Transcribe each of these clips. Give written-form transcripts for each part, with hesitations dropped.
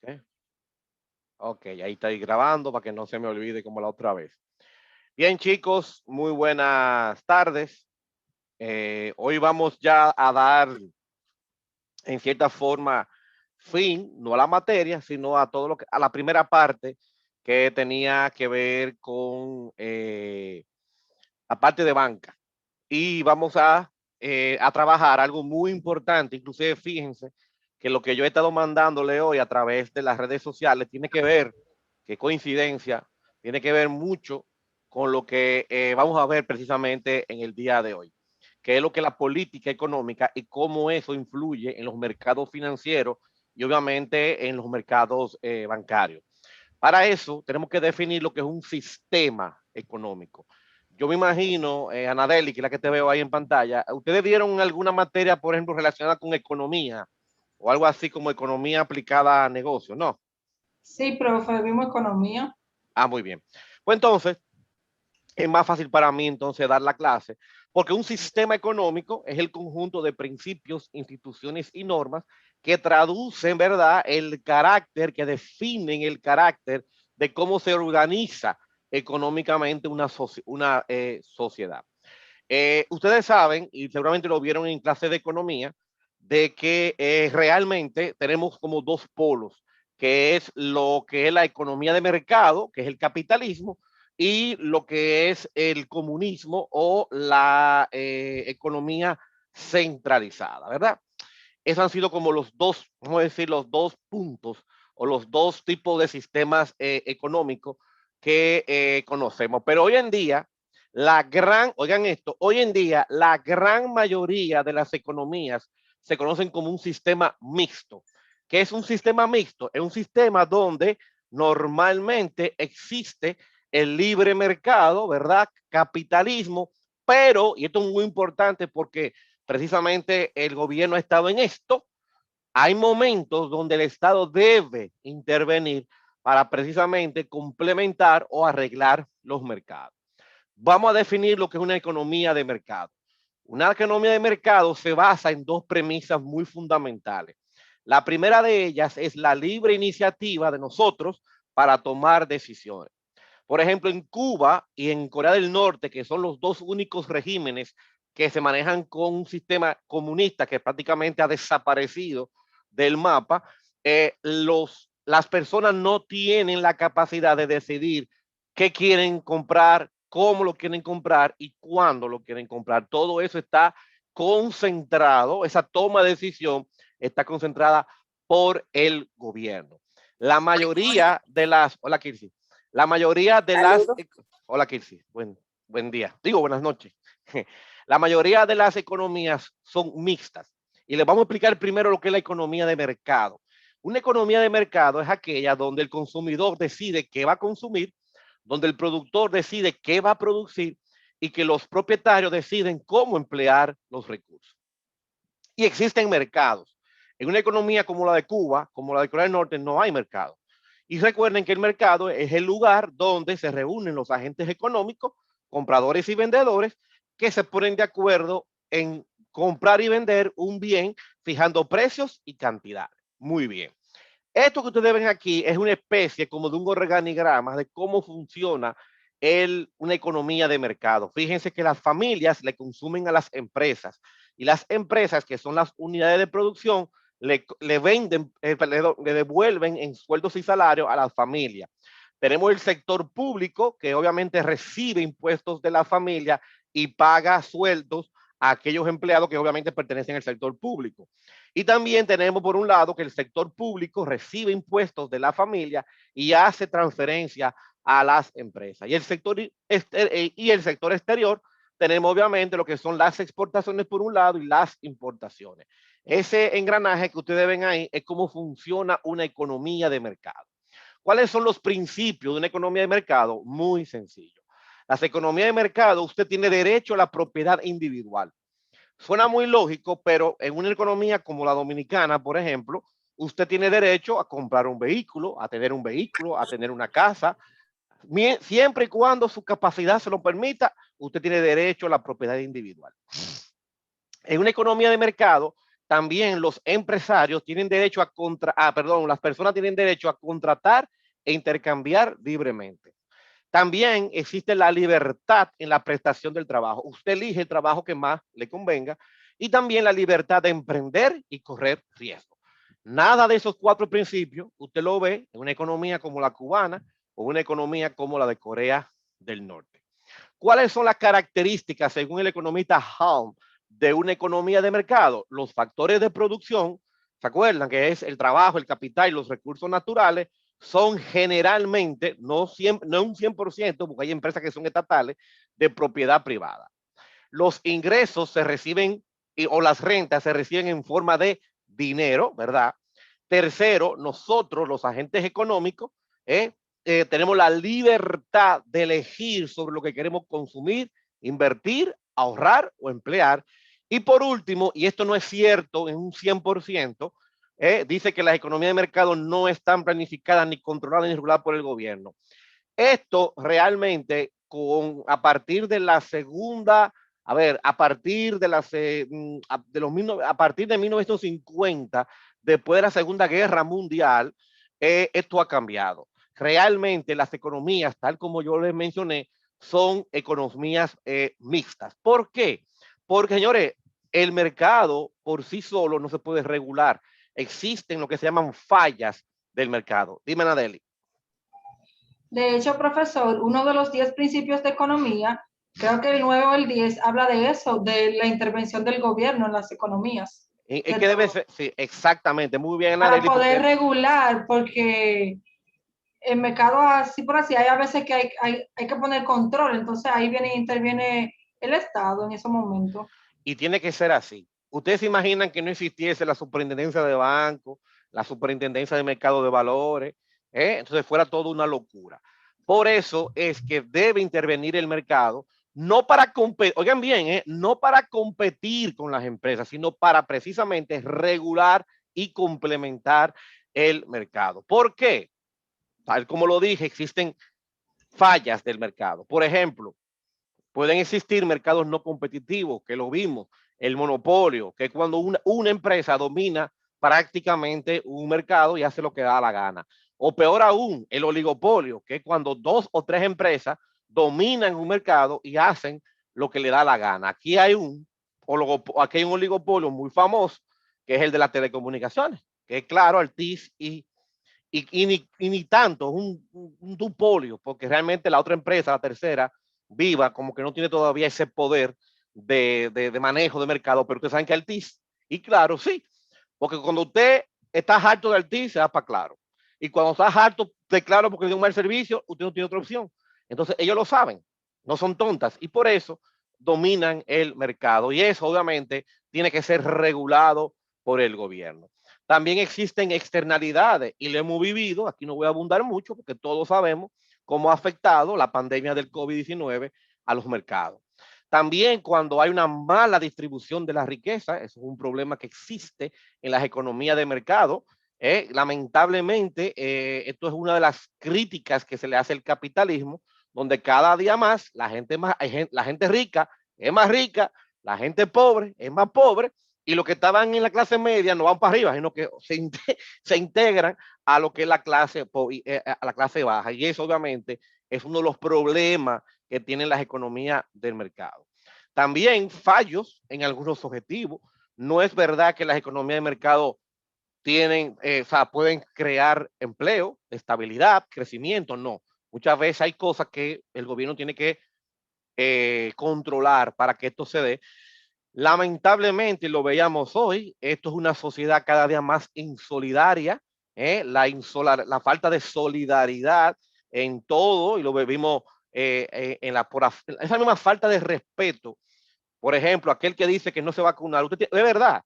Ok, ok, ahí estoy grabando para que no se me olvide como la otra vez. Bien, chicos, muy buenas tardes. Hoy vamos ya a dar, en cierta forma, fin, no a la materia, sino a todo lo que, a la primera parte que tenía que ver con la parte de banca. Y vamos a trabajar algo muy importante, inclusive fíjense que lo que yo he estado mandándole hoy a través de las redes sociales tiene que ver, qué coincidencia, tiene que ver mucho con lo que vamos a ver precisamente en el día de hoy, que es lo que la política económica y cómo eso influye en los mercados financieros y obviamente en los mercados bancarios. Para eso tenemos que definir lo que es un sistema económico. Yo me imagino, Anadeli, que es la que te veo ahí en pantalla, ¿ustedes dieron alguna materia, por ejemplo, relacionada con economía o algo así como economía aplicada a negocios? No. Sí, profe, vimos economía. Ah, muy bien. Pues entonces, es más fácil para mí entonces dar la clase, porque un sistema económico es el conjunto de principios, instituciones y normas que traducen, ¿verdad?, el carácter, que definen el carácter de cómo se organiza económicamente una sociedad. Ustedes saben, y seguramente lo vieron en clase de economía, de que realmente tenemos como dos polos, que es lo que es la economía de mercado, que es el capitalismo, y lo que es el comunismo o la economía centralizada, ¿verdad? Esos han sido como los dos, vamos a decir, los dos puntos o los dos tipos de sistemas económicos que conocemos. Pero hoy en día, oigan esto, hoy en día la gran mayoría de las economías se conocen como un sistema mixto. ¿Qué es un sistema mixto? Es un sistema donde normalmente existe el libre mercado, ¿verdad? Capitalismo, pero, y esto es muy importante porque precisamente el gobierno ha estado en esto, hay momentos donde el Estado debe intervenir para precisamente complementar o arreglar los mercados. Vamos a definir lo que es una economía de mercado. Una economía de mercado se basa en dos premisas muy fundamentales. La primera de ellas es la libre iniciativa de nosotros para tomar decisiones. Por ejemplo, en Cuba y en Corea del Norte, que son los dos únicos regímenes que se manejan con un sistema comunista que prácticamente ha desaparecido del mapa, las personas no tienen la capacidad de decidir qué quieren comprar, cómo lo quieren comprar y cuándo lo quieren comprar. Todo eso está concentrado, esa toma de decisión está concentrada por el gobierno. La mayoría de las, hola Kirsi, la mayoría de las, Saludos. hola Kirsi, buen día, digo buenas noches. La mayoría de las economías son mixtas y les vamos a explicar primero lo que es la economía de mercado. Una economía de mercado es aquella donde el consumidor decide qué va a consumir, donde el productor decide qué va a producir y que los propietarios deciden cómo emplear los recursos. Y existen mercados. En una economía como la de Cuba, como la de Corea del Norte, no hay mercado. Y recuerden que el mercado es el lugar donde se reúnen los agentes económicos, compradores y vendedores, que se ponen de acuerdo en comprar y vender un bien, fijando precios y cantidades. Muy bien. Esto que ustedes ven aquí es una especie como de un organigrama de cómo funciona una economía de mercado. Fíjense que las familias le consumen a las empresas y las empresas, que son las unidades de producción, le venden, le devuelven en sueldos y salarios a las familias. Tenemos el sector público, que obviamente recibe impuestos de la familia y paga sueldos a aquellos empleados que obviamente pertenecen al sector público. Y también tenemos por un lado que el sector público recibe impuestos de la familia y hace transferencia a las empresas. Y el sector exterior tenemos obviamente lo que son las exportaciones por un lado y las importaciones. Ese engranaje que ustedes ven ahí es cómo funciona una economía de mercado. ¿Cuáles son los principios de una economía de mercado? Muy sencillo. Las economías de mercado, usted tiene derecho a la propiedad individual. Suena muy lógico, pero en una economía como la dominicana, por ejemplo, usted tiene derecho a comprar un vehículo, a tener una casa, siempre y cuando su capacidad se lo permita, usted tiene derecho a la propiedad individual. En una economía de mercado, también los empresarios tienen derecho las personas tienen derecho a contratar e intercambiar libremente. También existe la libertad en la prestación del trabajo. Usted elige el trabajo que más le convenga y también la libertad de emprender y correr riesgo. Nada de esos 4 principios usted lo ve en una economía como la cubana o una economía como la de Corea del Norte. ¿Cuáles son las características, según el economista Halm, de una economía de mercado? Los factores de producción, ¿se acuerdan? Que es el trabajo, el capital y los recursos naturales, son generalmente, no un 100%, porque hay empresas que son estatales, de propiedad privada. Los ingresos se reciben, o las rentas se reciben en forma de dinero, ¿verdad? Tercero, nosotros, los agentes económicos, tenemos la libertad de elegir sobre lo que queremos consumir, invertir, ahorrar o emplear. Y por último, y esto no es cierto en un 100%, dice que las economías de mercado no están planificadas ni controladas ni reguladas por el gobierno. Esto realmente a partir de la segunda, a partir de a partir de 1950, después de la Segunda Guerra Mundial, esto ha cambiado. Realmente las economías, tal como yo les mencioné, son economías mixtas. ¿Por qué? Porque, señores, el mercado por sí solo no se puede regular. Existen lo que se llaman fallas del mercado. Dime, Nadeli. De hecho, profesor, uno de los 10 principios de economía, creo que el 9 o el 10 habla de eso, de la intervención del gobierno en las economías. Es que debe ser, sí, exactamente, muy bien, Para Nadeli, poder porque regular, porque el mercado así por así, hay a veces que hay que poner control, entonces ahí interviene el Estado en ese momento. y tiene que ser así. Ustedes se imaginan que no existiese la superintendencia de banco, la superintendencia de mercado de valores, entonces fuera todo una locura. Por eso es que debe intervenir el mercado, no para competir, oigan bien, no para competir con las empresas, sino para precisamente regular y complementar el mercado. ¿Por qué? Tal como lo dije, existen fallas del mercado. Por ejemplo, pueden existir mercados no competitivos, que lo vimos, el monopolio, que es cuando una empresa domina prácticamente un mercado y hace lo que da la gana. O peor aún, el oligopolio, que es cuando 2 o 3 empresas dominan un mercado y hacen lo que le da la gana. Aquí hay un oligopolio muy famoso, que es el de las telecomunicaciones, que es claro, Altiz ni tanto, un duopolio, porque realmente la otra empresa, la tercera, Viva, como que no tiene todavía ese poder de manejo de mercado, pero ustedes saben que Altiz, y claro, sí, porque cuando usted está harto de Altiz, se va para Claro. Y cuando está harto de Claro porque tiene un mal servicio, usted no tiene otra opción. Entonces, ellos lo saben, no son tontas, y por eso dominan el mercado. Y eso, obviamente, tiene que ser regulado por el gobierno. También existen externalidades y lo hemos vivido, aquí no voy a abundar mucho porque todos sabemos cómo ha afectado la pandemia del COVID-19 a los mercados. También cuando hay una mala distribución de la riqueza, eso es un problema que existe en las economías de mercado. Lamentablemente, esto es una de las críticas que se le hace al capitalismo, donde cada día más la gente rica es más rica, la gente pobre es más pobre, y los que estaban en la clase media no van para arriba, sino que se integran a lo que es la clase baja. Y eso obviamente es uno de los problemas que tienen las economías del mercado. También fallos en algunos objetivos. No es verdad que las economías de mercado pueden crear empleo, estabilidad, crecimiento, no. Muchas veces hay cosas que el gobierno tiene que controlar para que esto se dé. Lamentablemente, lo veíamos hoy, esto es una sociedad cada día más insolidaria, la falta de solidaridad en todo, y lo vimos esa misma falta de respeto. Por ejemplo, aquel que dice que no se va a vacunar, de verdad,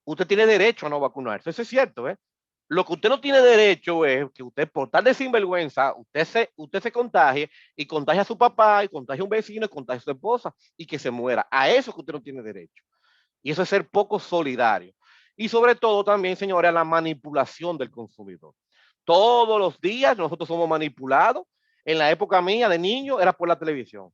usted tiene derecho a no vacunarse, eso es cierto, ¿eh? Lo que usted no tiene derecho es que usted, por tal de sinvergüenza, usted se contagie y contagie a su papá y contagie a un vecino y contagie a su esposa y que se muera. A eso que usted no tiene derecho. Y eso es ser poco solidario. Y sobre todo también, señores, a la manipulación del consumidor. Todos los días nosotros somos manipulados. En la época mía de niño era por la televisión.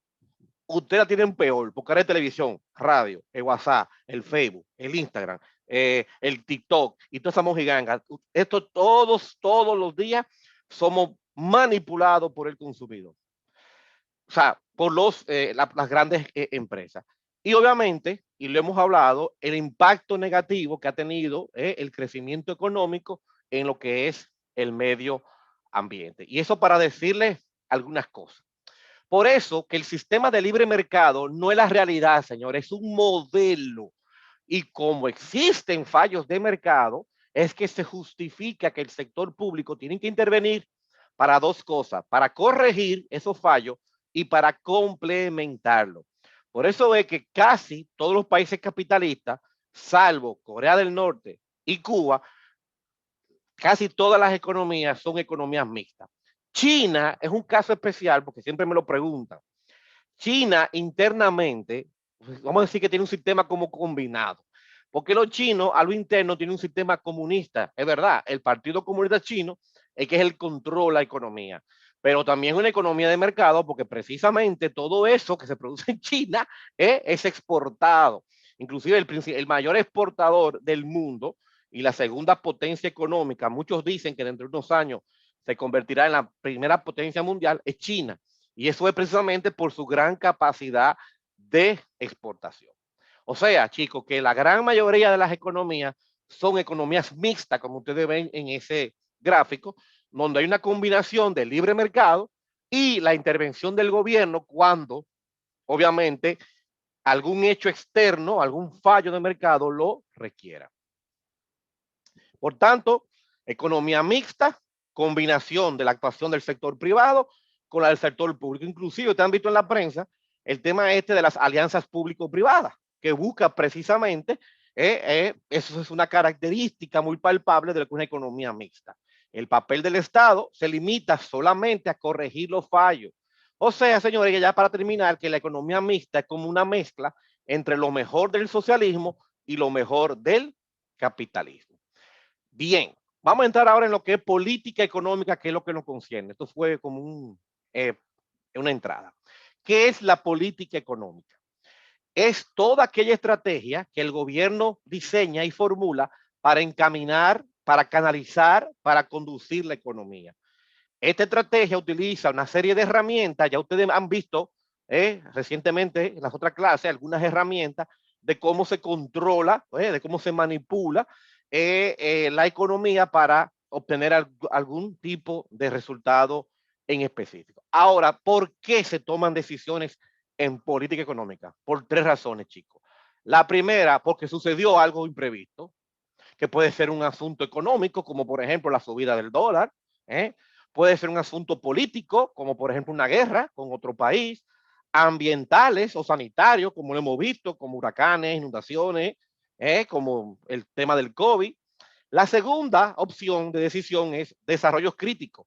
Ustedes la tienen peor, porque era televisión, radio, el WhatsApp, el Facebook, el Instagram, el TikTok y toda esa mojiganga. Esto todos los días somos manipulados por el consumidor. O sea, por las grandes empresas. Y obviamente, y lo hemos hablado, el impacto negativo que ha tenido el crecimiento económico en lo que es el medio ambiente. Y eso para decirles algunas cosas. Por eso que el sistema de libre mercado no es la realidad, señores, es un modelo. Y como existen fallos de mercado, es que se justifica que el sector público tiene que intervenir para dos cosas, para corregir esos fallos y para complementarlo. Por eso es que casi todos los países capitalistas, salvo Corea del Norte y Cuba, casi todas las economías son economías mixtas. China es un caso especial porque siempre me lo preguntan. China internamente, vamos a decir que tiene un sistema como combinado, porque los chinos a lo interno tienen un sistema comunista, es verdad, el Partido Comunista Chino es que es el control la economía, pero también una economía de mercado porque precisamente todo eso que se produce en China es exportado, inclusive el mayor exportador del mundo y la segunda potencia económica, muchos dicen que dentro de unos años se convertirá en la primera potencia mundial, es China. Y eso es precisamente por su gran capacidad de exportación. O sea, chicos, que la gran mayoría de las economías son economías mixtas, como ustedes ven en ese gráfico, donde hay una combinación de libre mercado y la intervención del gobierno cuando, obviamente, algún hecho externo, algún fallo de mercado lo requiera. Por tanto, economía mixta, combinación de la actuación del sector privado con la del sector público. Inclusive, ustedes han visto en la prensa el tema este de las alianzas público-privadas, que busca precisamente, eso es una característica muy palpable de lo que es una economía mixta. El papel del Estado se limita solamente a corregir los fallos. O sea, señores, ya para terminar, que la economía mixta es como una mezcla entre lo mejor del socialismo y lo mejor del capitalismo. Bien, vamos a entrar ahora en lo que es política económica, que es lo que nos concierne. Esto fue como una entrada. ¿Qué es la política económica? Es toda aquella estrategia que el gobierno diseña y formula para encaminar, para canalizar, para conducir la economía. Esta estrategia utiliza una serie de herramientas, ya ustedes han visto recientemente en las otras clases algunas herramientas de cómo se controla, de cómo se manipula la economía para obtener algún tipo de resultado en específico. Ahora, ¿por qué se toman decisiones en política económica? Por tres razones, chicos. La primera, porque sucedió algo imprevisto, que puede ser un asunto económico, como por ejemplo la subida del dólar, puede ser un asunto político, como por ejemplo una guerra con otro país, ambientales o sanitarios, como lo hemos visto, como huracanes, inundaciones, como el tema del COVID. La segunda opción de decisión es desarrollos críticos.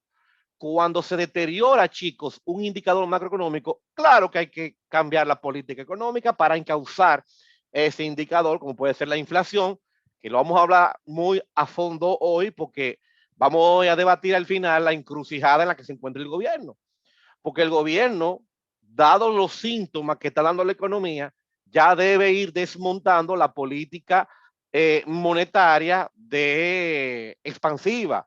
Cuando se deteriora, chicos, un indicador macroeconómico, claro que hay que cambiar la política económica para encauzar ese indicador, como puede ser la inflación, que lo vamos a hablar muy a fondo hoy porque vamos a debatir al final la encrucijada en la que se encuentra el gobierno. Porque el gobierno, dado los síntomas que está dando la economía, ya debe ir desmontando la política monetaria expansiva.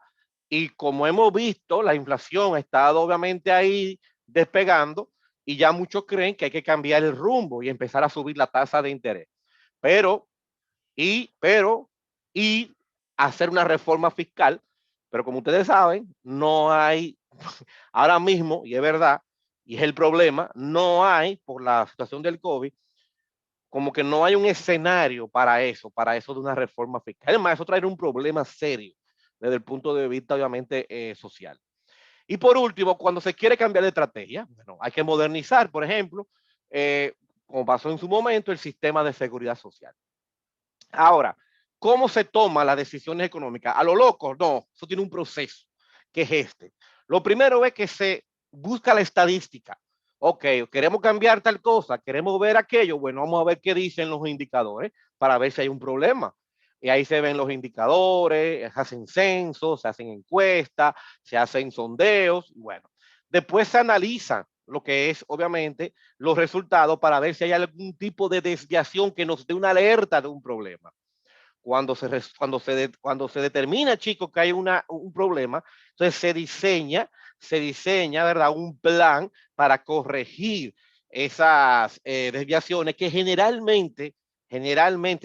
Y como hemos visto, la inflación ha estado obviamente ahí despegando y ya muchos creen que hay que cambiar el rumbo y empezar a subir la tasa de interés. Pero y hacer una reforma fiscal, pero como ustedes saben, no hay ahora mismo, y es verdad, y es el problema, no hay, por la situación del COVID, como que no hay un escenario para eso de una reforma fiscal. Además, eso trae un problema serio desde el punto de vista, obviamente, social. Y por último, cuando se quiere cambiar de estrategia, bueno, hay que modernizar, por ejemplo, como pasó en su momento, el sistema de seguridad social. Ahora, ¿cómo se toman las decisiones económicas? A lo loco, no, eso tiene un proceso, que es este. Lo primero es que se busca la estadística. Ok, queremos cambiar tal cosa, queremos ver aquello, bueno, vamos a ver qué dicen los indicadores para ver si hay un problema. Y ahí se ven los indicadores, se hacen censos, se hacen encuestas, se hacen sondeos, bueno. Después se analizan lo que es obviamente los resultados para ver si hay algún tipo de desviación que nos dé una alerta de un problema. cuando se determina, chicos, que hay un problema, entonces se diseña, ¿verdad?, un plan para corregir esas desviaciones que generalmente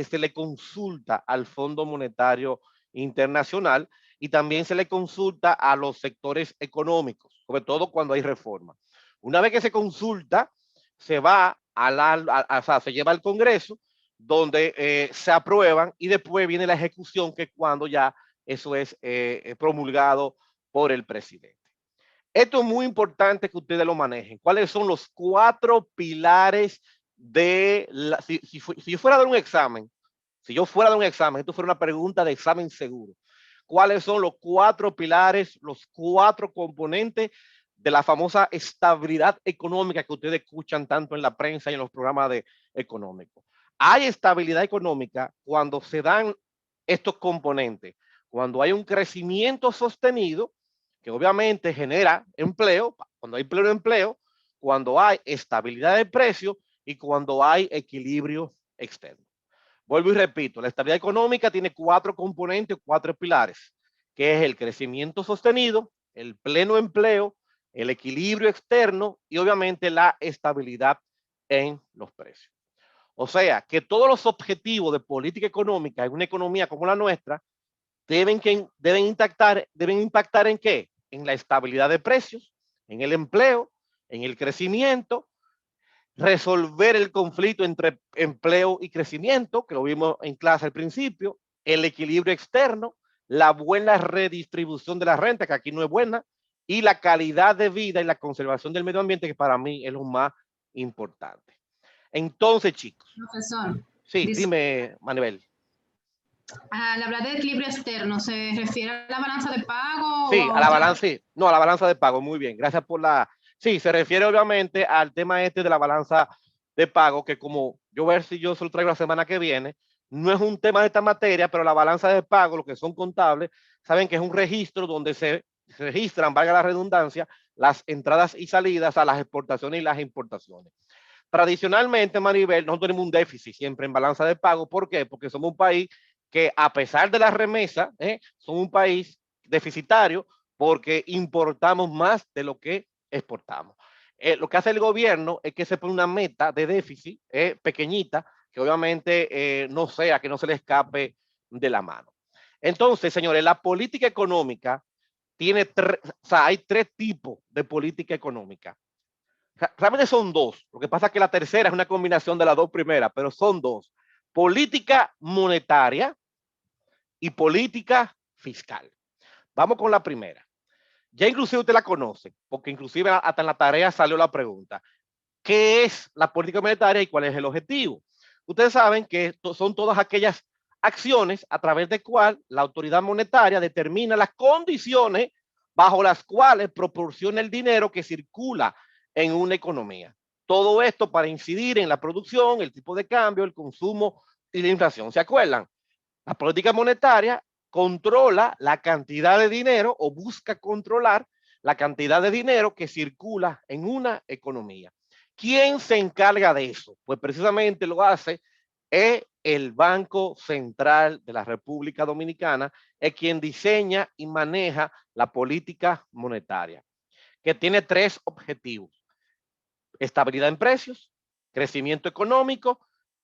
se le consulta al Fondo Monetario Internacional y también se le consulta a los sectores económicos, sobre todo cuando hay reforma. Una vez que se consulta, se va o sea, se lleva al Congreso, donde se aprueban y después viene la ejecución, que es cuando ya eso es promulgado por el presidente. Esto es muy importante que ustedes lo manejen. ¿Cuáles son los 4 pilares de si yo fuera a dar un examen, esto fuera una pregunta de examen seguro. ¿Cuáles son los 4 pilares, los 4 componentes de la famosa estabilidad económica que ustedes escuchan tanto en la prensa y en los programas económicos? Hay estabilidad económica cuando se dan estos componentes, cuando hay un crecimiento sostenido, que obviamente genera empleo, cuando hay empleo, cuando hay estabilidad de precios y cuando hay equilibrio externo. Vuelvo y repito, la estabilidad económica tiene 4 componentes, 4 pilares, que es el crecimiento sostenido, el pleno empleo, el equilibrio externo y obviamente la estabilidad en los precios. O sea, que todos los objetivos de política económica en una economía como la nuestra deben impactar ¿en qué? En la estabilidad de precios, en el empleo, en el crecimiento, resolver el conflicto entre empleo y crecimiento, que lo vimos en clase al principio, el equilibrio externo, la buena redistribución de la renta, que aquí no es buena, y la calidad de vida y la conservación del medio ambiente, que para mí es lo más importante. Entonces, chicos. Profesor. Sí, dime, Manuel. Al hablar de equilibrio externo, ¿se refiere a la balanza de pago? Sí, a la balanza, sí. No, a la balanza de pago, muy bien. Gracias por la... Sí, se refiere obviamente al tema este de la balanza de pago, que como yo voy a ver si yo se lo traigo la semana que viene, no es un tema de esta materia, pero la balanza de pago, lo que son contables, saben que es un registro donde se registran, valga la redundancia, las entradas y salidas a las exportaciones y las importaciones. Tradicionalmente, Maribel, nosotros tenemos un déficit siempre en balanza de pago. ¿Por qué? Porque somos un país que, a pesar de la remesa, somos un país deficitario porque importamos más de lo que exportamos. Lo que hace el gobierno es que se pone una meta de déficit pequeñita, que obviamente no sea que no se le escape de la mano. Entonces, señores, la política económica tiene hay 3 tipos de política económica. Realmente son 2. Lo que pasa es que la tercera es una combinación de las 2 primeras, pero son 2. Política monetaria y política fiscal. Vamos con la primera. Ya inclusive usted la conoce, porque inclusive hasta en la tarea salió la pregunta. ¿Qué es la política monetaria y cuál es el objetivo? Ustedes saben que son todas aquellas acciones a través de cual la autoridad monetaria determina las condiciones bajo las cuales proporciona el dinero que circula en una economía. Todo esto para incidir en la producción, el tipo de cambio, el consumo y la inflación. ¿Se acuerdan? La política monetaria controla la cantidad de dinero o busca controlar la cantidad de dinero que circula en una economía. ¿Quién se encarga de eso? Pues precisamente lo hace el Banco Central de la República Dominicana, es quien diseña y maneja la política monetaria, que tiene 3 objetivos: estabilidad en precios, crecimiento económico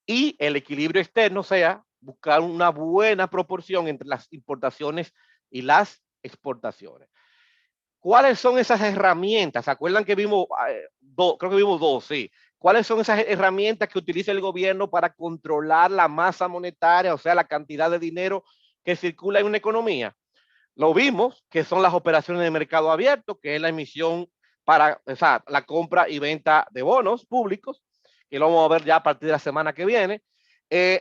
y el equilibrio externo, o sea, buscar una buena proporción entre las importaciones y las exportaciones. ¿Cuáles son esas herramientas? ¿Se acuerdan que vimos creo que vimos 2, sí? ¿Cuáles son esas herramientas que utiliza el gobierno para controlar la masa monetaria, o sea, la cantidad de dinero que circula en una economía? Lo vimos, que son las operaciones de mercado abierto, que es la emisión para, o sea, la compra y venta de bonos públicos, que lo vamos a ver ya a partir de la semana que viene.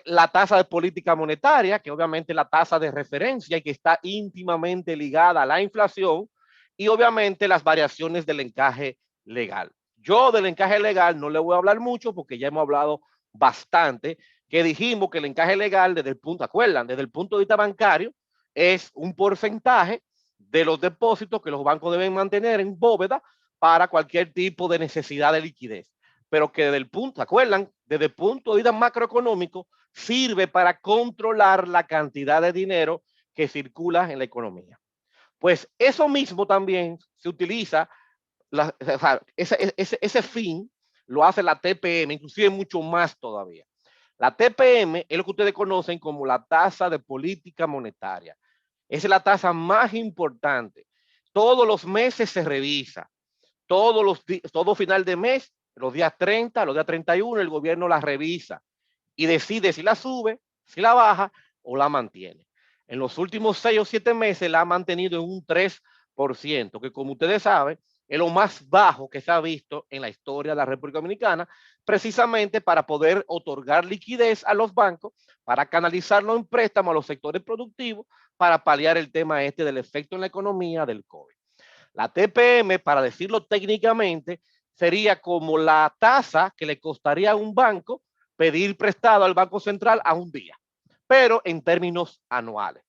La tasa de política monetaria, que obviamente es la tasa de referencia y que está íntimamente ligada a la inflación, y obviamente las variaciones del encaje legal. Yo del encaje legal no le voy a hablar mucho porque ya hemos hablado bastante, que dijimos que el encaje legal desde el punto, ¿acuerdan? Desde el punto de vista bancario, es un porcentaje de los depósitos que los bancos deben mantener en bóveda para cualquier tipo de necesidad de liquidez. pero que desde el punto, ¿se acuerdan? Desde el punto de vista macroeconómico, sirve para controlar la cantidad de dinero que circula en la economía. Pues eso mismo también se utiliza, o sea, ese fin lo hace la TPM, inclusive mucho más todavía. La TPM es lo que ustedes conocen como la tasa de política monetaria. Esa es la tasa más importante. Todos los meses se revisa. Todo final de mes, los días 30, los días 31, el gobierno la revisa y decide si la sube, si la baja o la mantiene. En los últimos 6 o 7 meses la ha mantenido en un 3%, que como ustedes saben, es lo más bajo que se ha visto en la historia de la República Dominicana, precisamente para poder otorgar liquidez a los bancos, para canalizarlo en préstamos a los sectores productivos, para paliar el tema del efecto en la economía del COVID. La TPM, para decirlo técnicamente, sería como la tasa que le costaría a un banco pedir prestado al Banco Central a un día, pero en términos anuales.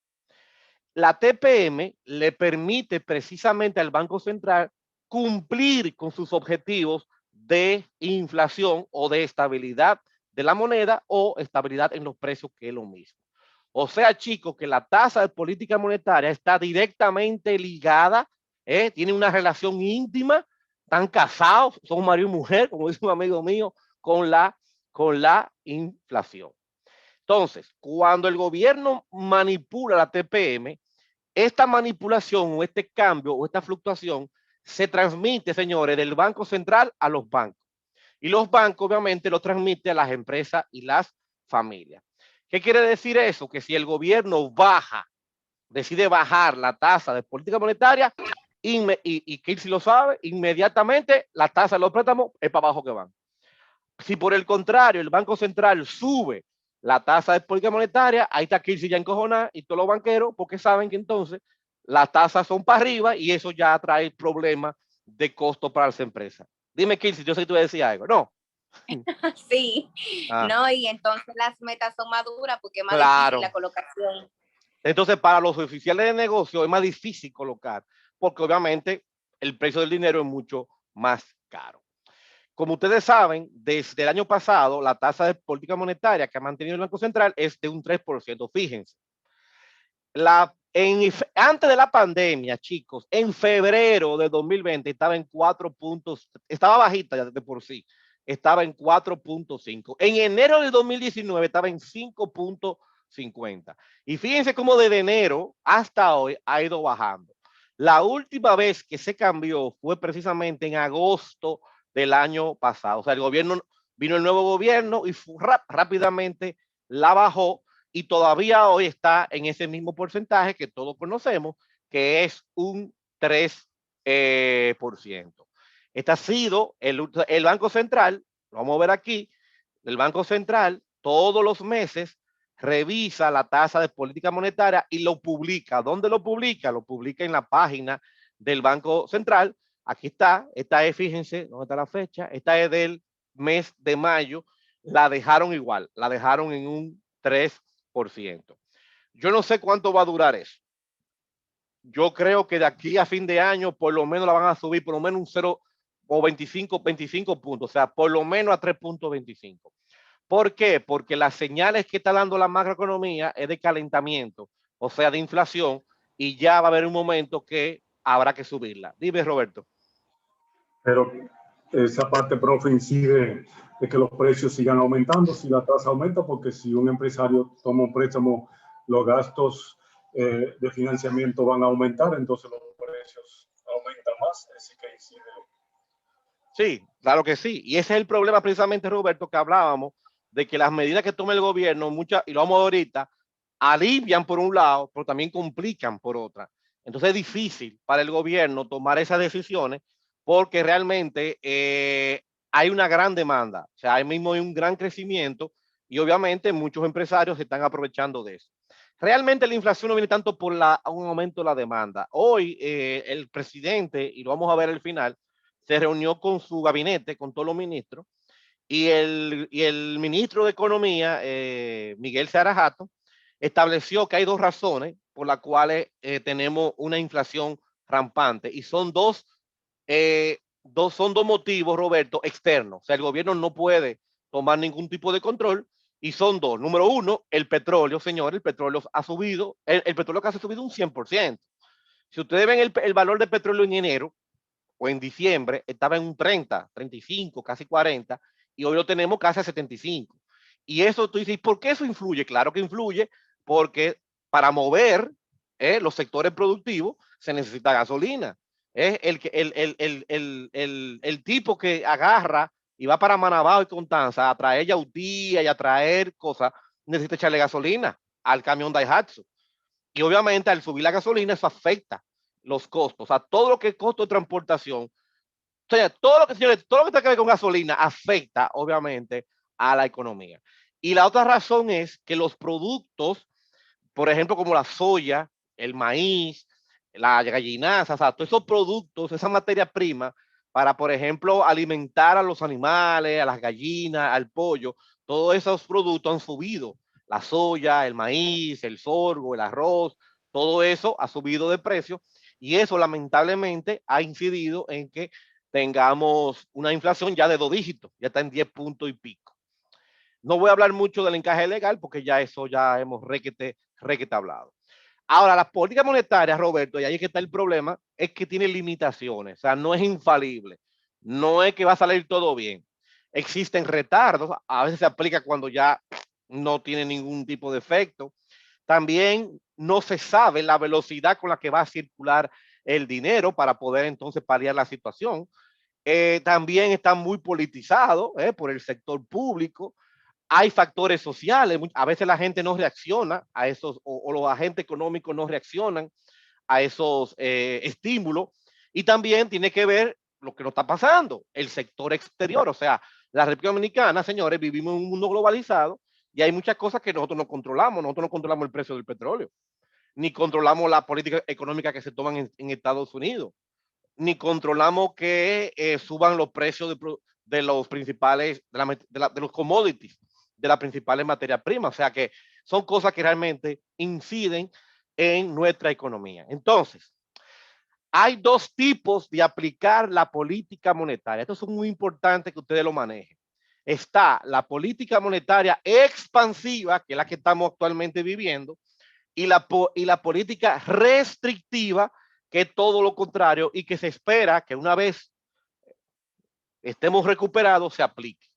La TPM le permite precisamente al Banco Central cumplir con sus objetivos de inflación o de estabilidad de la moneda o estabilidad en los precios, que es lo mismo. O sea, chicos, que la tasa de política monetaria está directamente ligada, tiene una relación íntima, están casados, son marido y mujer, como dice un amigo mío, con la inflación. Entonces, cuando el gobierno manipula la TPM, esta manipulación o este cambio o esta fluctuación se transmite, señores, del Banco Central a los bancos. Y los bancos, obviamente, lo transmiten a las empresas y las familias. ¿Qué quiere decir eso? Que si el gobierno decide bajar la tasa de política monetaria, y Kirsi lo sabe, inmediatamente la tasa de los préstamos es para abajo que van. Si por el contrario el Banco Central sube la tasa de política monetaria, ahí está Kirsi ya encojonada y todos los banqueros, porque saben que entonces las tasas son para arriba y eso ya trae problemas de costo para las empresas. Dime, Kirsi, yo sé que tú decías algo. No. Sí, no, y entonces las metas son más duras porque es más difícil la colocación. Entonces, para los oficiales de negocio es más difícil colocar, porque obviamente el precio del dinero es mucho más caro. Como ustedes saben, desde el año pasado, la tasa de política monetaria que ha mantenido el Banco Central es de un 3%. Fíjense. Antes de la pandemia, chicos, en febrero de 2020 estaba en 4 puntos, estaba bajita ya de por sí, estaba en 4.5. En enero de 2019 estaba en 5.50. Y fíjense cómo desde enero hasta hoy ha ido bajando. La última vez que se cambió fue precisamente en agosto del año pasado. O sea, vino el nuevo gobierno y rápidamente la bajó y todavía hoy está en ese mismo porcentaje que todos conocemos, que es un 3%. Este ha sido el Banco Central, lo vamos a ver aquí, el Banco Central todos los meses revisa la tasa de política monetaria y lo publica. ¿Dónde lo publica? Lo publica en la página del Banco Central. Aquí está, esta es, fíjense, ¿dónde está la fecha? Esta es del mes de mayo. La dejaron igual, la dejaron en un 3%. Yo no sé cuánto va a durar eso. Yo creo que de aquí a fin de año por lo menos la van a subir por lo menos un 0 o 25 puntos, o sea, por lo menos a 3.25. ¿Por qué? Porque las señales que está dando la macroeconomía es de calentamiento, o sea, de inflación, y ya va a haber un momento que habrá que subirla. Dime, Roberto. Pero esa parte, profe, incide de que los precios sigan aumentando si la tasa aumenta, porque si un empresario toma un préstamo, los gastos de financiamiento van a aumentar, entonces los precios aumentan más, así que incide. Sí, claro que sí. Y ese es el problema precisamente, Roberto, que hablábamos, de que las medidas que toma el gobierno, muchas, y lo vamos a ver ahorita, alivian por un lado, pero también complican por otra. Entonces es difícil para el gobierno tomar esas decisiones porque realmente hay una gran demanda. O sea, ahí mismo hay un gran crecimiento y obviamente muchos empresarios se están aprovechando de eso. Realmente la inflación no viene tanto por un aumento de la demanda. Hoy el presidente, y lo vamos a ver al final, se reunió con su gabinete, con todos los ministros, y el ministro de Economía, Miguel Seara Hatton, estableció que hay dos razones por las cuales tenemos una inflación rampante, y son dos son dos motivos, Roberto, externos. O sea, el gobierno no puede tomar ningún tipo de control y son dos. Número uno, el petróleo, señores, el petróleo ha subido, el petróleo casi ha subido un 100%. Si ustedes ven el valor del petróleo en enero o en diciembre, estaba en un 30, 35, casi 40, y hoy lo tenemos casi a 75. Y eso tú dices, ¿por qué eso influye? Claro que influye, porque para mover los sectores productivos se necesita gasolina. El tipo que agarra y va para Manabao y Constanza a traer yautía y a traer cosas, necesita echarle gasolina al camión Daihatsu. Y obviamente al subir la gasolina eso afecta los costos, a todo lo que es costo de transportación. O sea, todo lo que, señores, todo lo que tiene que ver con gasolina afecta obviamente a la economía. Y la otra razón es que los productos, por ejemplo, como la soya, el maíz, la gallinaza, o sea, todos esos productos, esa materia prima, para, por ejemplo, alimentar a los animales, a las gallinas, al pollo, todos esos productos han subido. La soya, el maíz, el sorgo, el arroz, todo eso ha subido de precio y eso lamentablemente ha incidido en que tengamos una inflación ya de 2 dígitos, ya está en 10 puntos y pico. No voy a hablar mucho del encaje legal porque ya eso ya hemos requete hablado. Ahora, la política monetaria, Roberto, y ahí es que está el problema, es que tiene limitaciones, o sea, no es infalible, no es que va a salir todo bien. Existen retardos, a veces se aplica cuando ya no tiene ningún tipo de efecto. También no se sabe la velocidad con la que va a circular el dinero para poder entonces paliar la situación. También está muy politizado por el sector público. Hay factores sociales, a veces la gente no reacciona a esos, o los agentes económicos no reaccionan a esos estímulos, y también tiene que ver lo que nos está pasando, el sector exterior, o sea, la República Dominicana, señores, vivimos en un mundo globalizado y hay muchas cosas que nosotros no controlamos el precio del petróleo, ni controlamos la política económica que se toman en Estados Unidos, ni controlamos que suban los precios de los principales, de los commodities, de las principales materias primas. O sea que son cosas que realmente inciden en nuestra economía. Entonces, hay dos tipos de aplicar la política monetaria. Esto es muy importante que ustedes lo manejen. Está la política monetaria expansiva, que es la que estamos actualmente viviendo, y la política restrictiva, que es todo lo contrario y que se espera que una vez estemos recuperados se aplique.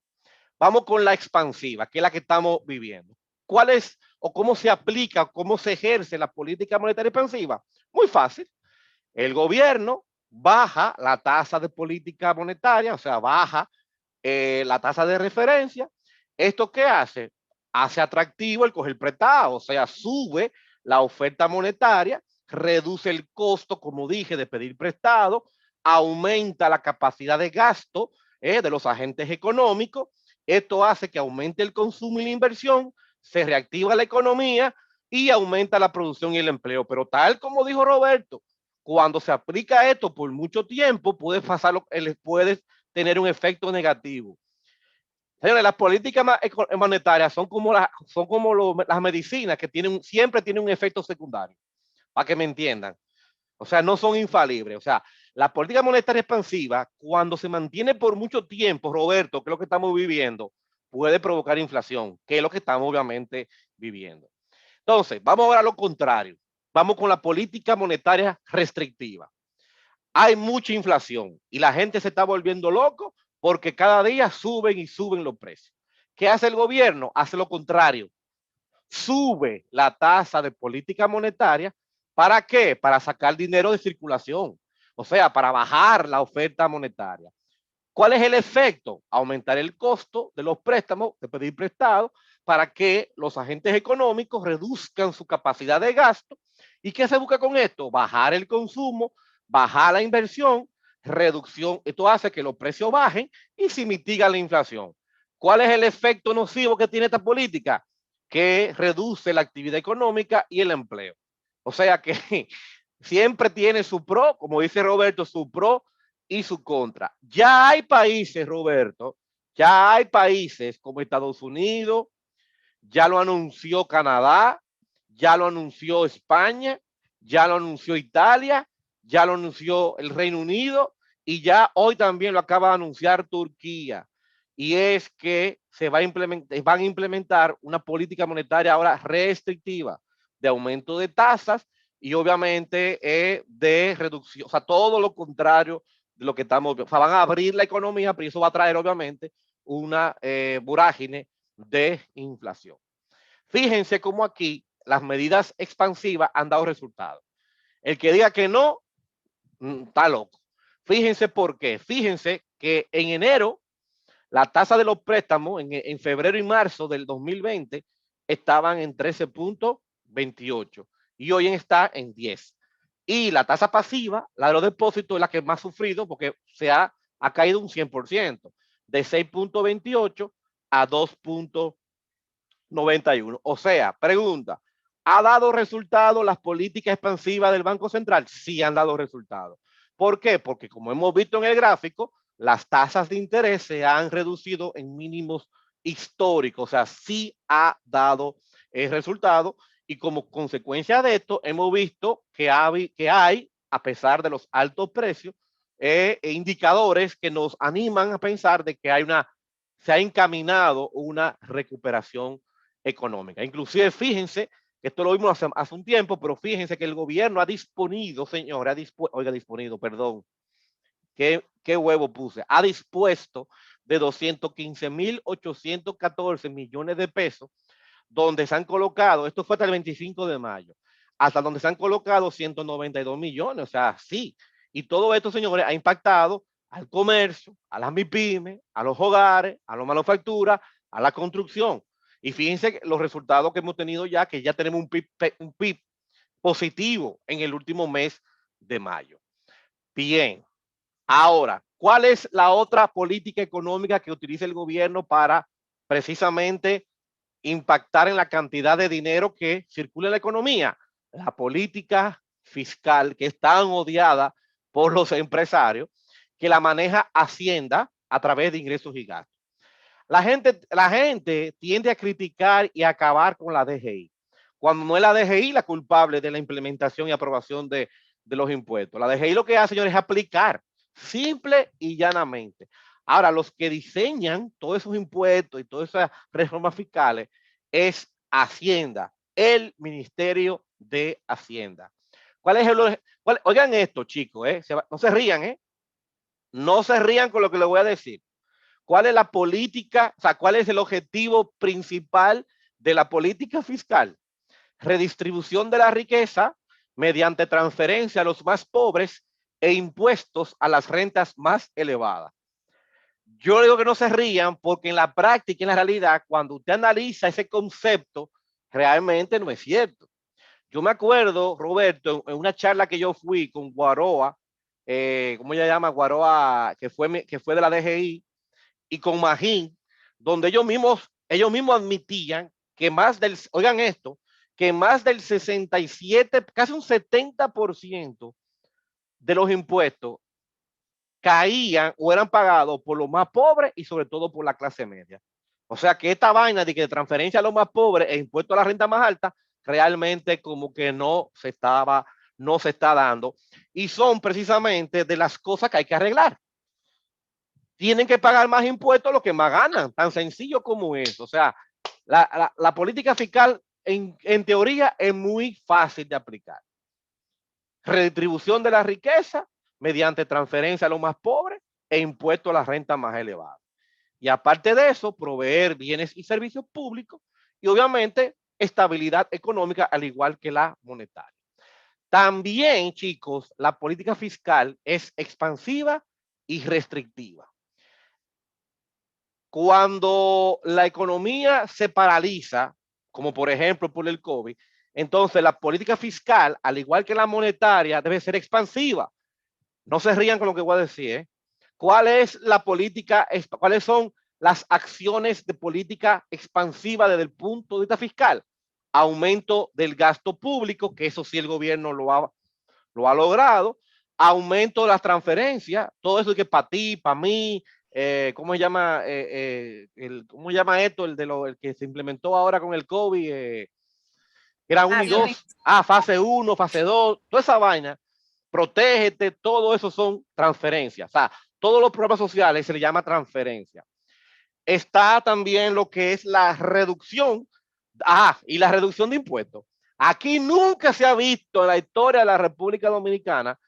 Vamos con la expansiva, que es la que estamos viviendo. ¿Cuál es o cómo se aplica, cómo se ejerce la política monetaria expansiva? Muy fácil. El gobierno baja la tasa de política monetaria, o sea, baja la tasa de referencia. ¿Esto qué hace? Hace atractivo el coger prestado, o sea, sube la oferta monetaria, reduce el costo, como dije, de pedir prestado, aumenta la capacidad de gasto de los agentes económicos. Esto hace que aumente el consumo y la inversión, se reactiva la economía y aumenta la producción y el empleo. Pero tal como dijo Roberto, cuando se aplica esto por mucho tiempo, puede tener un efecto negativo. Señores, las políticas monetarias son como las medicinas que siempre tienen un efecto secundario, para que me entiendan. O sea, no son infalibles. O sea, la política monetaria expansiva, cuando se mantiene por mucho tiempo, Roberto, que es lo que estamos viviendo, puede provocar inflación, que es lo que estamos obviamente viviendo. Entonces, vamos ahora a lo contrario. Vamos con la política monetaria restrictiva. Hay mucha inflación y la gente se está volviendo loco porque cada día suben y suben los precios. ¿Qué hace el gobierno? Hace lo contrario. Sube la tasa de política monetaria. ¿Para qué? Para sacar dinero de circulación. O sea, para bajar la oferta monetaria. ¿Cuál es el efecto? Aumentar el costo de los préstamos, de pedir prestado, para que los agentes económicos reduzcan su capacidad de gasto. ¿Y qué se busca con esto? Bajar el consumo, bajar la inversión, reducción. Esto hace que los precios bajen y se mitiga la inflación. ¿Cuál es el efecto nocivo que tiene esta política? Que reduce la actividad económica y el empleo. O sea que siempre tiene su pro, como dice Roberto, su pro y su contra. Ya hay países, Roberto, ya hay países como Estados Unidos, ya lo anunció Canadá, ya lo anunció España, ya lo anunció Italia, ya lo anunció el Reino Unido, y ya hoy también lo acaba de anunciar Turquía, y es que van a implementar una política monetaria ahora restrictiva de aumento de tasas y obviamente de reducción, o sea, todo lo contrario de lo que estamos viendo. O sea, van a abrir la economía, pero eso va a traer obviamente una vorágine de inflación. Fíjense cómo aquí las medidas expansivas han dado resultados. El que diga que no, está loco. Fíjense por qué. Fíjense que en enero la tasa de los préstamos en febrero y marzo del 2020 estaban en 13.28 y hoy está en 10. Y la tasa pasiva, la de los depósitos, es la que más ha sufrido porque ha caído un 100%, de 6.28 a 2.91. O sea, pregunta, ¿ha dado resultado las políticas expansivas del Banco Central? Sí han dado resultados. ¿Por qué? Porque como hemos visto en el gráfico, las tasas de interés se han reducido en mínimos históricos, o sea, sí ha dado resultado y como consecuencia de esto hemos visto que hay a pesar de los altos precios, indicadores que nos animan a pensar de que se ha encaminado una recuperación económica. Inclusive, fíjense, que esto lo vimos hace un tiempo, pero fíjense que el gobierno ha disponido, señor, disponido, perdón, ¿Qué huevo puse? Ha dispuesto de 215.814 millones de pesos, donde se han colocado, esto fue hasta el 25 de mayo, hasta donde se han colocado 192 millones, o sea, sí. Y todo esto, señores, ha impactado al comercio, a las MIPYME, a los hogares, a la manufactura, a la construcción. Y fíjense los resultados que hemos tenido ya, que ya tenemos un PIB positivo en el último mes de mayo. Bien. Ahora, ¿cuál es la otra política económica que utiliza el gobierno para precisamente impactar en la cantidad de dinero que circula en la economía? La política fiscal, que es tan odiada por los empresarios, que la maneja Hacienda a través de ingresos y gastos. La gente tiende a criticar y a acabar con la DGI, cuando no es la DGI la culpable de la implementación y aprobación de los impuestos. La DGI lo que hace, señores, es aplicar simple y llanamente. Ahora, los que diseñan todos esos impuestos y todas esas reformas fiscales es Hacienda, el Ministerio de Hacienda. Oigan esto, chicos, no se rían, no se rían con lo que les voy a decir. ¿Cuál es la política, o sea, cuál es el objetivo principal de la política fiscal? Redistribución de la riqueza mediante transferencia a los más pobres e impuestos a las rentas más elevadas. Yo digo que no se rían porque en la práctica, en la realidad, cuando usted analiza ese concepto, realmente no es cierto. Yo me acuerdo, Roberto, en una charla que yo fui con Guaroa, ¿cómo ella llama? Guaroa, que fue de la DGI, y con Magín, donde ellos mismos admitían que oigan esto, que más del 67, casi un 70% de los impuestos caían o eran pagados por los más pobres y sobre todo por la clase media. O sea que esta vaina de que transferencia a los más pobres e impuesto a la renta más alta, realmente como que no se está dando. Y son precisamente de las cosas que hay que arreglar. Tienen que pagar más impuestos los que más ganan, tan sencillo como eso. O sea, la política fiscal en teoría es muy fácil de aplicar. Redistribución de la riqueza mediante transferencia a los más pobres e impuesto a la renta más elevada. Y aparte de eso, proveer bienes y servicios públicos y obviamente estabilidad económica al igual que la monetaria. También, chicos, la política fiscal es expansiva y restrictiva. Cuando la economía se paraliza, como por ejemplo por el COVID, entonces la política fiscal, al igual que la monetaria, debe ser expansiva. No se rían con lo que voy a decir. ¿Cuál es la política? ¿Cuáles son las acciones de política expansiva desde el punto de vista fiscal? Aumento del gasto público, que eso sí el gobierno lo ha logrado. Aumento de las transferencias, todo eso que para ti, para mí, ¿cómo se llama? ¿Cómo se llama esto? El que se implementó ahora con el COVID, era 1 y 2. Fase 1, fase 2, toda esa vaina. protégete, todo eso son transferencias. O sea, todos los programas sociales se le llama transferencia. Está también lo que es la reducción, y la reducción de impuestos. Aquí nunca se ha visto en la historia de la República Dominicana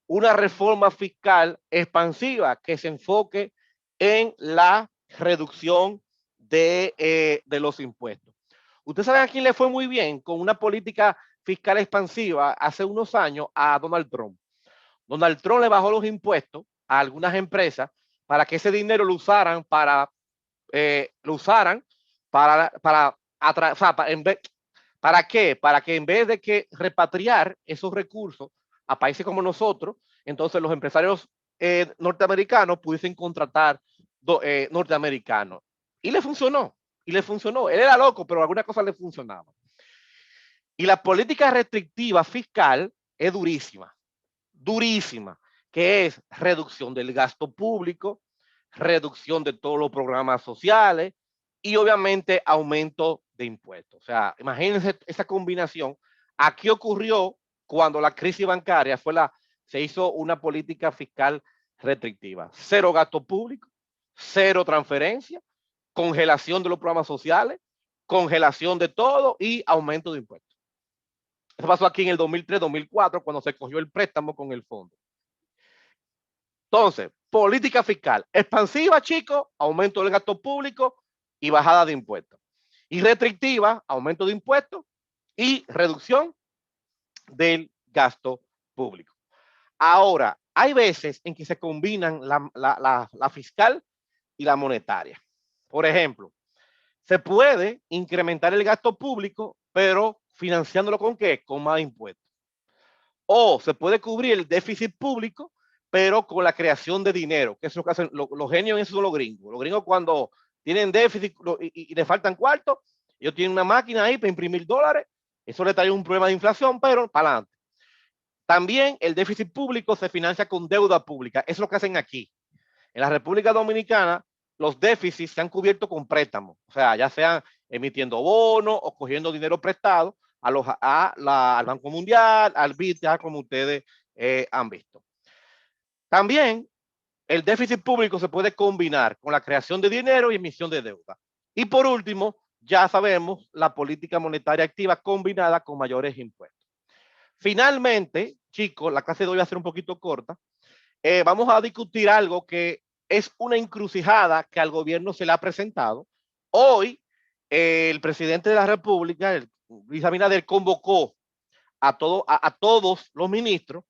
una reforma fiscal expansiva que se enfoque en la reducción de los impuestos. Ustedes saben a quién le fue muy bien con una política fiscal expansiva hace unos años a Donald Trump. Donald Trump le bajó los impuestos a algunas empresas para que ese dinero lo usaran para ¿para qué? Para que en vez de que repatriar esos recursos a países como nosotros, entonces los empresarios norteamericanos pudiesen contratar norteamericanos. Y le funcionó, y le funcionó. Él era loco, pero alguna cosa le funcionaba. Y la política restrictiva fiscal es durísima, durísima, que es reducción del gasto público, reducción de todos los programas sociales y obviamente aumento de impuestos. O sea, imagínense esa combinación. Aquí ocurrió cuando la crisis bancaria se hizo una política fiscal restrictiva. Cero gasto público, cero transferencia, congelación de los programas sociales, congelación de todo y aumento de impuestos. Eso pasó aquí en el 2003-2004 cuando se cogió el préstamo con el fondo. Entonces, política fiscal expansiva, chicos, aumento del gasto público y bajada de impuestos. Y restrictiva, aumento de impuestos y reducción del gasto público. Ahora, hay veces en que se combinan la fiscal y la monetaria. Por ejemplo, se puede incrementar el gasto público, pero financiándolo ¿con qué? Con más impuestos. O se puede cubrir el déficit público, pero con la creación de dinero, que es lo que hacen los genios, en eso son los gringos. Los gringos cuando tienen déficit y le faltan cuartos, ellos tienen una máquina ahí para imprimir dólares, eso le trae un problema de inflación, pero para adelante. También el déficit público se financia con deuda pública, es lo que hacen aquí. En la República Dominicana, los déficits se han cubierto con préstamos, o sea, ya sean emitiendo bonos o cogiendo dinero prestado al Banco Mundial, al BID, ya como ustedes han visto. También el déficit público se puede combinar con la creación de dinero y emisión de deuda. Y por último, ya sabemos la política monetaria activa combinada con mayores impuestos. Finalmente, chicos, la clase de hoy va a ser un poquito corta. Vamos a discutir algo que es una encrucijada que al gobierno se le ha presentado. Hoy, el presidente de la República, Luis Abinader, convocó a todos los ministros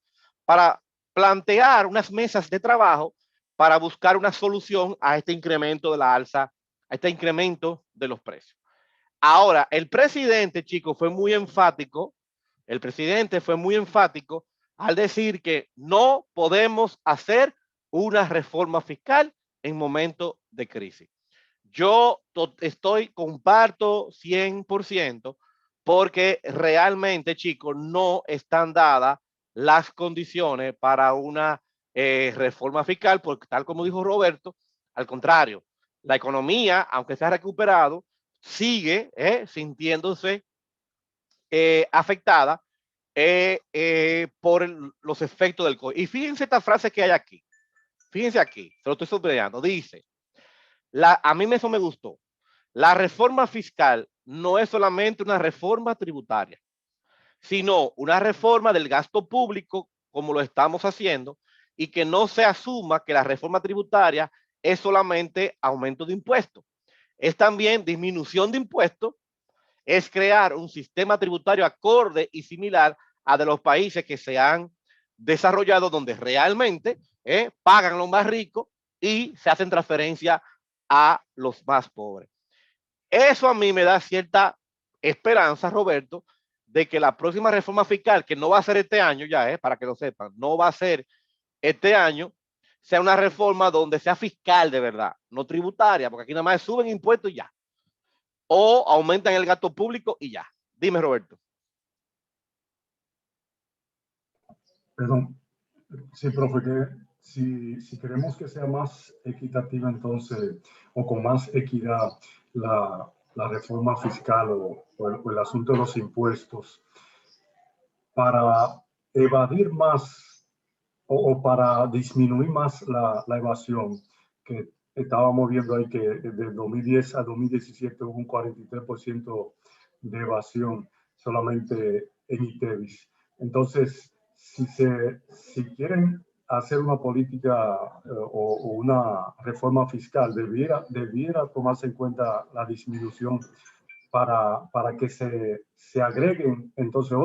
para plantear unas mesas de trabajo para buscar una solución a este incremento de la alza, a este incremento de los precios. Ahora, el presidente, chicos, fue muy enfático. El presidente fue muy enfático al decir que no podemos hacer una reforma fiscal en momentos de crisis. Yo comparto 100% porque realmente, chicos, no están dadas las condiciones para una reforma fiscal, porque tal como dijo Roberto, al contrario, la economía, aunque se ha recuperado, sigue sintiéndose afectada por los efectos del COVID. Y fíjense esta frase que hay aquí. Fíjense aquí, se lo estoy subrayando. Dice, a mí eso me gustó. La reforma fiscal no es solamente una reforma tributaria, sino una reforma del gasto público, como lo estamos haciendo, y que no se asuma que la reforma tributaria es solamente aumento de impuestos. Es también disminución de impuestos, es crear un sistema tributario acorde y similar a de los países que se han desarrollado, donde realmente pagan los más ricos y se hacen transferencias a los más pobres. Eso a mí me da cierta esperanza, Roberto, de que la próxima reforma fiscal, que no va a ser este año ya, para que lo sepan, no va a ser este año, sea una reforma donde sea fiscal de verdad, no tributaria, porque aquí nada más suben impuestos y ya. O aumentan el gasto público y ya. Dime, Roberto. Perdón. Sí, profe, que si queremos que sea más equitativa entonces, o con más equidad la reforma fiscal o el asunto de los impuestos, para evadir más o para disminuir más la evasión, que estábamos viendo ahí que de 2010 a 2017 hubo un 43% de evasión solamente en ITEVIS. Entonces, si quieren hacer una política o una reforma fiscal, debiera tomarse en cuenta la disminución para que se agreguen entonces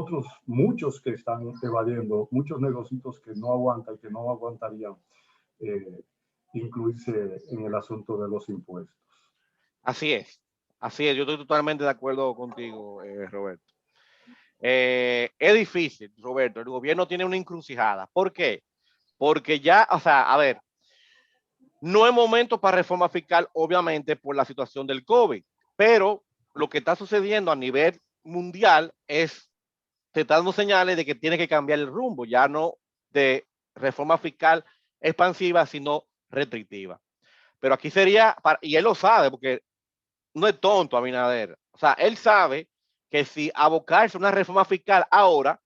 muchos que están evadiendo, muchos negocios que no aguantan, que no aguantarían incluirse en el asunto de los impuestos. Así es, yo estoy totalmente de acuerdo contigo, Roberto. Es difícil, Roberto, el gobierno tiene una encrucijada. ¿Por qué? Porque ya, o sea, a ver, no es momento para reforma fiscal, obviamente, por la situación del COVID, pero lo que está sucediendo a nivel mundial es, te está dando señales de que tiene que cambiar el rumbo, ya no de reforma fiscal expansiva, sino restrictiva. Pero aquí sería, y él lo sabe, porque no es tonto Abinader, o sea, él sabe que si abocarse a una reforma fiscal ahora,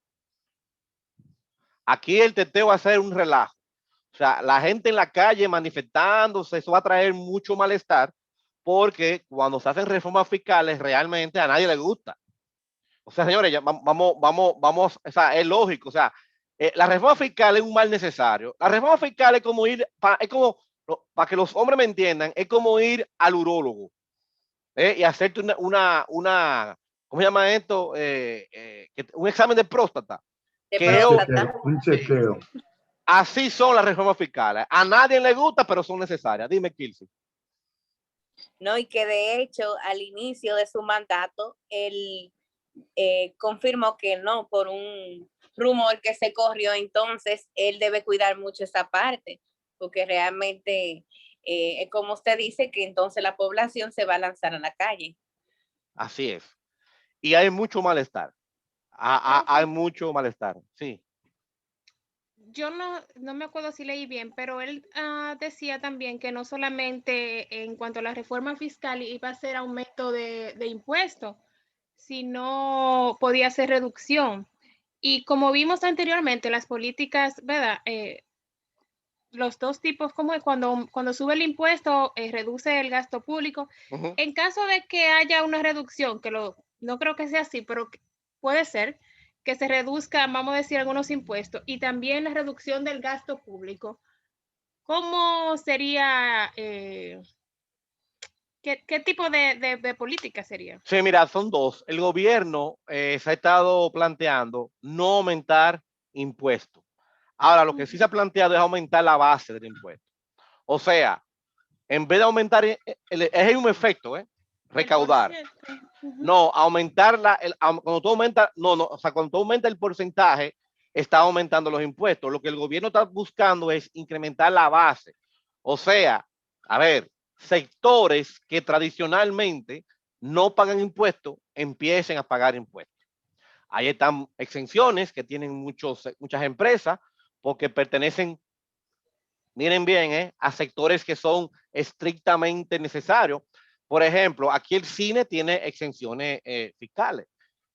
aquí el teteo va a ser un relajo. O sea, la gente en la calle manifestándose, eso va a traer mucho malestar, porque cuando se hacen reformas fiscales realmente a nadie le gusta. O sea, señores, ya vamos, o sea, es lógico, o sea, la reforma fiscal es un mal necesario. La reforma fiscal es como ir, es como, para que los hombres me entiendan, es como ir al urólogo y hacerte una ¿cómo se llama esto? Un examen de próstata. Un chequeo. Así son las reformas fiscales. A nadie le gusta, pero son necesarias. Dime, Kilsi. No, y que de hecho, al inicio de su mandato, él confirmó que no, por un rumor que se corrió, entonces él debe cuidar mucho esa parte, porque realmente, como usted dice, que entonces la población se va a lanzar a la calle. Así es. Y hay mucho malestar. Hay mucho malestar, sí. Yo no me acuerdo si leí bien, pero él decía también que no solamente en cuanto a la reforma fiscal iba a ser aumento de impuestos, sino podía ser reducción. Y como vimos anteriormente, las políticas, ¿verdad? Los dos tipos, como es cuando sube el impuesto, reduce el gasto público. En caso de que haya una reducción, que no creo que sea así, pero puede ser que se reduzca, vamos a decir, algunos impuestos y también la reducción del gasto público. ¿Cómo sería, qué tipo de política sería? Sí, mira, son dos. El gobierno se ha estado planteando no aumentar impuestos. Ahora, lo que sí se ha planteado es aumentar la base del impuesto. O sea, en vez de aumentar, es un efecto, recaudar. No, aumentar cuando tú aumentas, o sea, cuando tú aumentas el porcentaje, está aumentando los impuestos. Lo que el gobierno está buscando es incrementar la base. O sea, a ver, sectores que tradicionalmente no pagan impuestos, empiecen a pagar impuestos. Ahí están exenciones que tienen muchas empresas porque pertenecen, miren bien, a sectores que son estrictamente necesarios. Por ejemplo, aquí el cine tiene exenciones fiscales,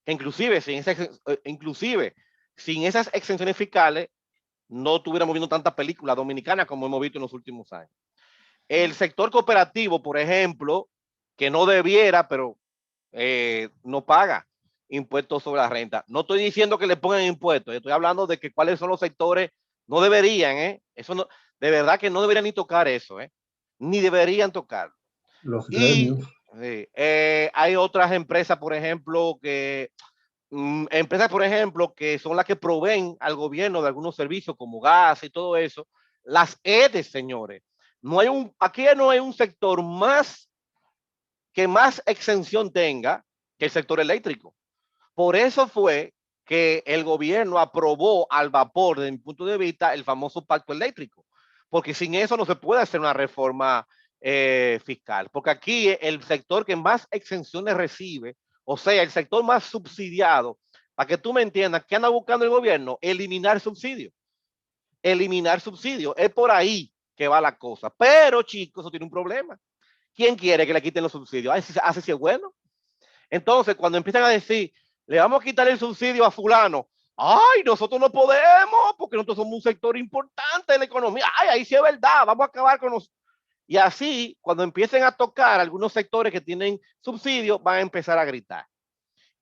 que inclusive sin esas exenciones fiscales no estuviéramos viendo tantas películas dominicanas como hemos visto en los últimos años. El sector cooperativo, por ejemplo, que no debiera, pero no paga impuestos sobre la renta. No estoy diciendo que le pongan impuestos, estoy hablando de que cuáles son los sectores, no deberían, eso no, de verdad que no deberían ni tocar eso, ni deberían tocar. Los gremios. Hay otras empresas, por ejemplo, que son las que proveen al gobierno de algunos servicios como gas y todo eso. Las EDES, señores. Aquí no hay un sector que más exención tenga que el sector eléctrico. Por eso fue que el gobierno aprobó al vapor, desde mi punto de vista, el famoso pacto eléctrico, porque sin eso no se puede hacer una reforma fiscal, porque aquí el sector que más exenciones recibe, o sea, el sector más subsidiado, para que tú me entiendas, ¿qué anda buscando el gobierno? Eliminar subsidios. Eliminar subsidios. Es por ahí que va la cosa. Pero, chicos, eso tiene un problema. ¿Quién quiere que le quiten los subsidios? Así si es bueno. Entonces, cuando empiezan a decir, le vamos a quitar el subsidio a fulano, Ay, nosotros no podemos porque nosotros somos un sector importante de la economía. Ay, ahí sí es verdad, vamos a acabar con nosotros. Y así, cuando empiecen a tocar algunos sectores que tienen subsidios, van a empezar a gritar.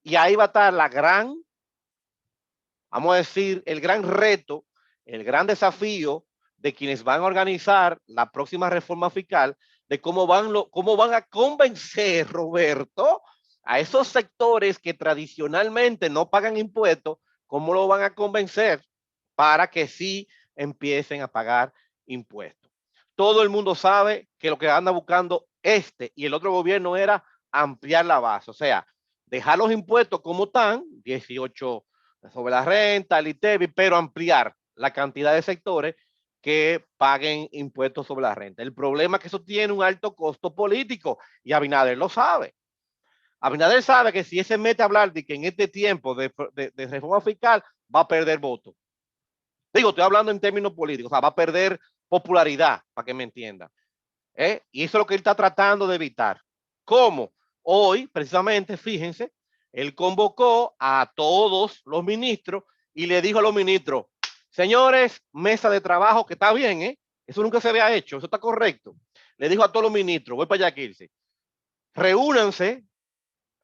Y ahí va a estar la gran, vamos a decir, el gran reto, el gran desafío de quienes van a organizar la próxima reforma fiscal, de cómo van a convencer, Roberto, a esos sectores que tradicionalmente no pagan impuestos, cómo lo van a convencer para que sí empiecen a pagar impuestos. Todo el mundo sabe que lo que anda buscando este y el otro gobierno era ampliar la base, o sea, dejar los impuestos como están, 18 sobre la renta, el ITEVI, pero ampliar la cantidad de sectores que paguen impuestos sobre la renta. El problema es que eso tiene un alto costo político y Abinader lo sabe. Abinader sabe que si se mete a hablar de que en este tiempo de reforma fiscal va a perder votos. Digo, estoy hablando en términos políticos, o sea, va a perder popularidad, para que me entiendan. Y eso es lo que él está tratando de evitar. ¿Cómo? Hoy, precisamente, fíjense, él convocó a todos los ministros y le dijo a los ministros, señores, mesa de trabajo, que está bien, eso nunca se había hecho, eso está correcto. Le dijo a todos los ministros, voy para allá, Kirsi, reúnanse,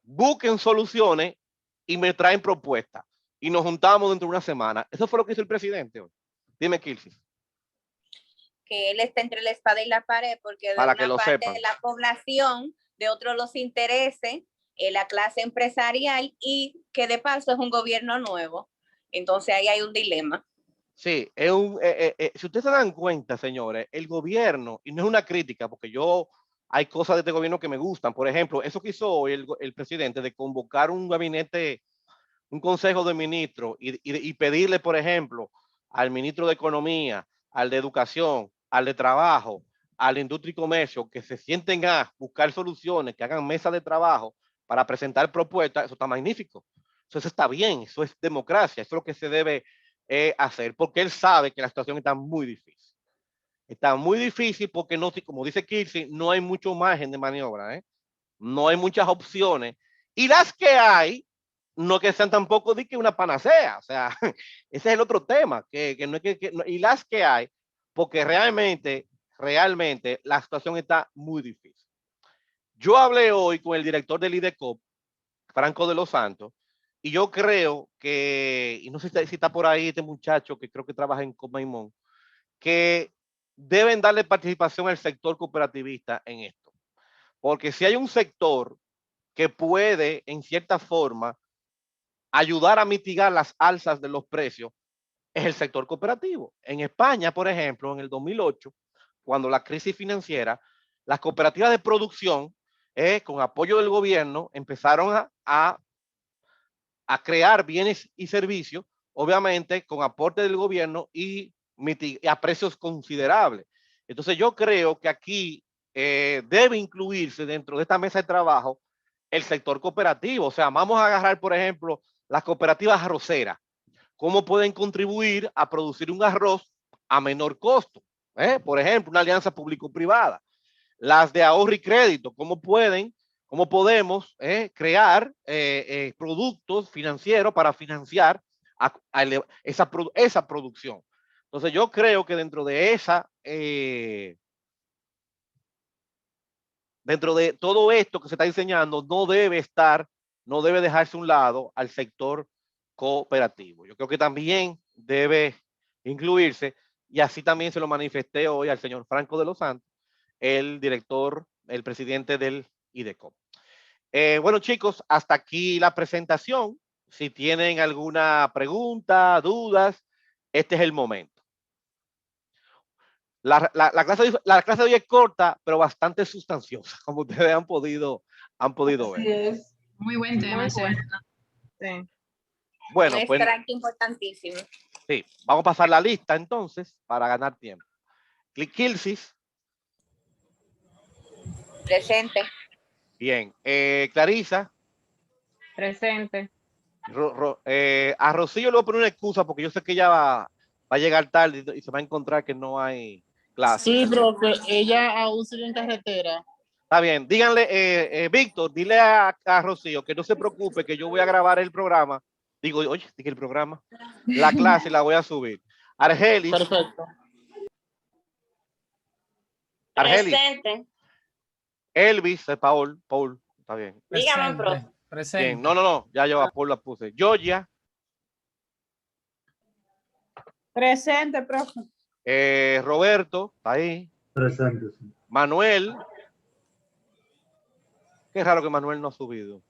busquen soluciones y me traen propuestas. Y nos juntamos dentro de una semana. Eso fue lo que hizo el presidente hoy. Dime, Kirsi. Que él está entre la espada y la pared, porque de Para una parte sepan. de la población, de otros los intereses, la clase empresarial, y que de paso es un gobierno nuevo. Entonces ahí hay un dilema. Sí, si ustedes se dan cuenta, señores, el gobierno, y no es una crítica, porque hay cosas de este gobierno que me gustan. Por ejemplo, eso que hizo hoy el presidente de convocar un gabinete, un consejo de ministros y pedirle, por ejemplo, al ministro de Economía, al de Educación, al de Trabajo, al de Industria y Comercio, que se sienten a buscar soluciones, que hagan mesas de trabajo para presentar propuestas, eso está magnífico. Eso está bien, eso es democracia, eso es lo que se debe hacer, porque él sabe que la situación está muy difícil. Está muy difícil porque, no, como dice Kirsi, no hay mucho margen de maniobra, no hay muchas opciones. Y las que hay, no que sean tampoco de que una panacea, o sea, ese es el otro tema, que no es que no, y las que hay, porque realmente la situación está muy difícil. Yo hablé hoy con el director del IDECOP, Franco de los Santos, y yo creo que, y no sé si está por ahí este muchacho que creo que trabaja en Comaimón, que deben darle participación al sector cooperativista en esto. Porque si hay un sector que puede, en cierta forma, ayudar a mitigar las alzas de los precios, es el sector cooperativo. En España, por ejemplo, en el 2008, cuando la crisis financiera, las cooperativas de producción, con apoyo del gobierno, empezaron a crear bienes y servicios, obviamente con aporte del gobierno y a precios considerables. Entonces yo creo que aquí debe incluirse dentro de esta mesa de trabajo el sector cooperativo. O sea, vamos a agarrar, por ejemplo, las cooperativas arroceras. ¿Cómo pueden contribuir a producir un arroz a menor costo? Por ejemplo, una alianza público-privada. Las de ahorro y crédito, ¿cómo podemos crear productos financieros para financiar esa producción? Entonces yo creo que dentro de todo esto que se está diseñando, no debe dejarse a un lado al sector cooperativo. Yo creo que también debe incluirse, y así también se lo manifesté hoy al señor Franco de los Santos, el presidente del IDECOP. Bueno, chicos, hasta aquí la presentación. Si tienen alguna pregunta, dudas, este es el momento. La clase de hoy es corta, pero bastante sustanciosa, como ustedes han podido ver. Así es. Muy buen tema. Muy Sí. bueno. Sí. Bueno, Un pues extracto importantísimo. sí, vamos a pasar la lista entonces para ganar tiempo. Kirsis. Presente. Bien. Clarisa. Presente. A Rocío le voy a poner una excusa porque yo sé que ella va a llegar tarde y se va a encontrar que no hay clase. Sí, profe, ella aún sigue en carretera. Está bien. Díganle, Víctor, dile a Rocío que no se preocupe, que yo voy a grabar el programa Digo, oye, dije el programa. La clase la voy a subir. Argelis. Perfecto. Argelis. Presente. Elvis, Paul, está bien. Dígame, profe. Presente. Bien, no, ya yo a Paul la puse. Georgia, Presente, profe. Roberto, está ahí. Presente, sí. Manuel. Qué raro que Manuel no ha subido.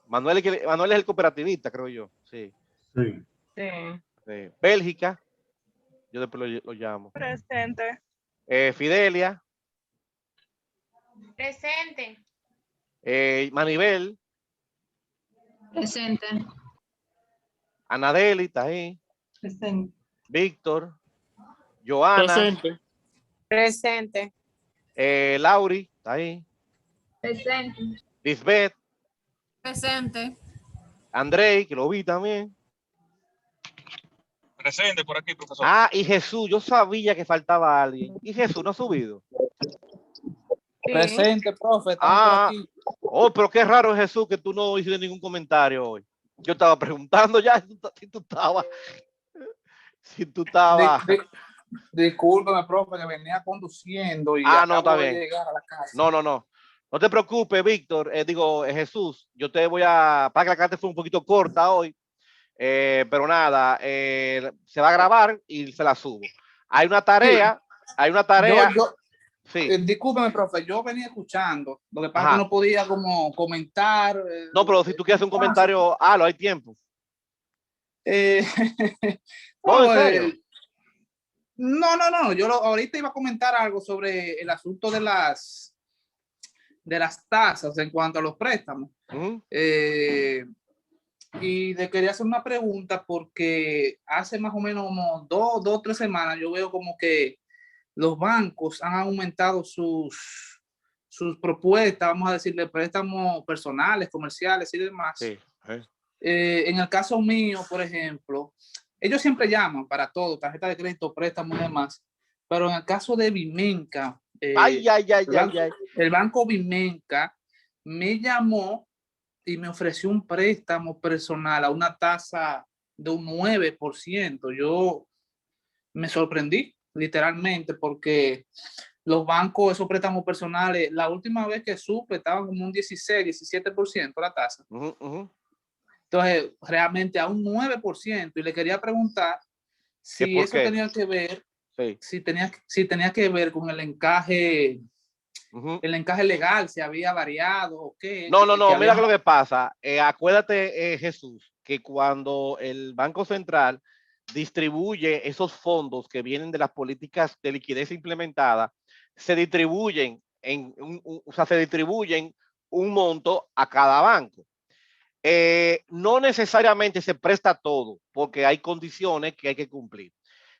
Manuel es el cooperativista, creo yo. Sí. Sí. Sí. Bélgica. Yo después lo llamo. Presente. Fidelia. Presente. Manibel. Presente. Anadeli, está ahí. Presente. Víctor. Joana. Presente. Presente. Lauri, está ahí. Presente. Lisbeth. Presente. Andrei, que lo vi también. Presente por aquí, profesor. Ah, y Jesús, yo sabía que faltaba alguien. Y Jesús no ha subido. Presente, profe. Estamos Ah, por aquí. oh, pero qué raro, Jesús, que tú no hiciste ningún comentario hoy. Yo estaba preguntando ya si tú estabas. Si tú estabas. Discúlpeme, profe, que venía conduciendo y No, acabo está de bien. llegar a la casa. No. No te preocupes, Víctor. Jesús, yo te voy a. Para que la clase fue un poquito corta hoy. Pero nada, se va a grabar y se la subo. Hay una tarea. Sí. Discúlpeme, profe, yo venía escuchando. Lo que pasa Ajá. es que no podía como comentar. No, pero si tú quieres hacer un comentario, lo hay tiempo. No, en serio. No. Yo ahorita iba a comentar algo sobre el asunto de las tasas en cuanto a los préstamos. Y le quería hacer una pregunta porque hace más o menos como 2 o 3 semanas yo veo como que los bancos han aumentado sus propuestas, vamos a decirle, préstamos personales, comerciales y demás. Sí. En el caso mío, por ejemplo, ellos siempre llaman para todo, tarjeta de crédito, préstamos y demás, pero en el caso de Vimenca, el banco Vimenca me llamó y me ofreció un préstamo personal a una tasa de un 9%. Yo me sorprendí literalmente porque los bancos, esos préstamos personales, la última vez que supe estaban como un 16-17% la tasa. Entonces, realmente a un 9%. Y le quería preguntar si eso tenía que ver, si tenía que ver con el encaje, el encaje legal, si había variado o qué. No, mira que lo que pasa. Acuérdate, Jesús, que cuando el Banco Central distribuye esos fondos que vienen de las políticas de liquidez implementadas, se distribuyen un monto a cada banco. No necesariamente se presta todo, porque hay condiciones que hay que cumplir.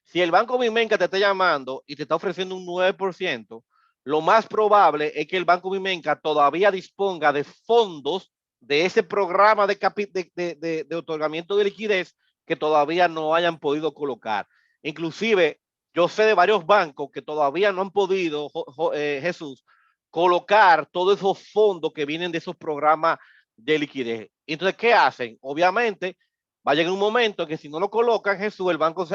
Si el Banco Vimenca te está llamando y te está ofreciendo un 9%, lo más probable es que el Banco Vimenca todavía disponga de fondos de ese programa de otorgamiento de liquidez que todavía no hayan podido colocar. Inclusive, yo sé de varios bancos que todavía no han podido, Jesús, colocar todos esos fondos que vienen de esos programas de liquidez. Entonces, ¿qué hacen? Obviamente, va a llegar un momento que si no lo colocan, Jesús, el Banco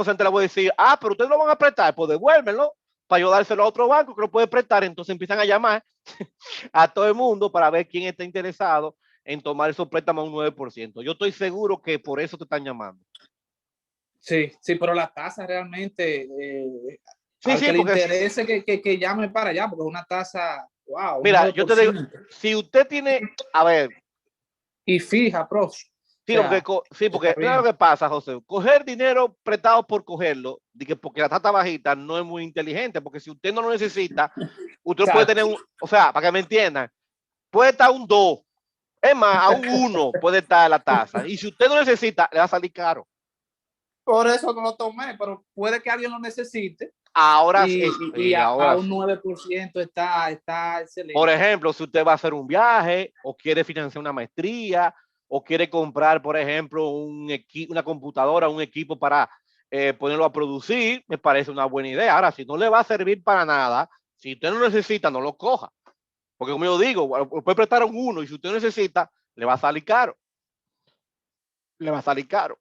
Central va a decir, pero ustedes lo van a prestar, pues devuélvenlo para yo dárselo a otro banco que lo puede prestar. Entonces empiezan a llamar a todo el mundo para ver quién está interesado en tomar esos préstamos a un 9%. Yo estoy seguro que por eso te están llamando. Sí, pero la tasa realmente, sí, que le interese que llame para allá, porque es una tasa, wow. Mira, yo te digo, si usted tiene, a ver. Y fija, profe. Porque claro que pasa, José, coger dinero prestado por cogerlo, porque la tasa bajita no es muy inteligente, porque si usted no lo necesita, usted puede tener para que me entiendan, puede estar un 2, es más, a un 1 puede estar la tasa, y si usted no necesita, le va a salir caro. Por eso no lo tomé, pero puede que alguien lo necesite. Ahora a un 9% está excelente. Por ejemplo, si usted va a hacer un viaje o quiere financiar una maestría o quiere comprar, por ejemplo, una computadora, un equipo para ponerlo a producir, me parece una buena idea. Ahora, si no le va a servir para nada, si usted no necesita, no lo coja. Porque como yo digo, puede prestar un 1 y si usted necesita, le va a salir caro. le va a salir caro.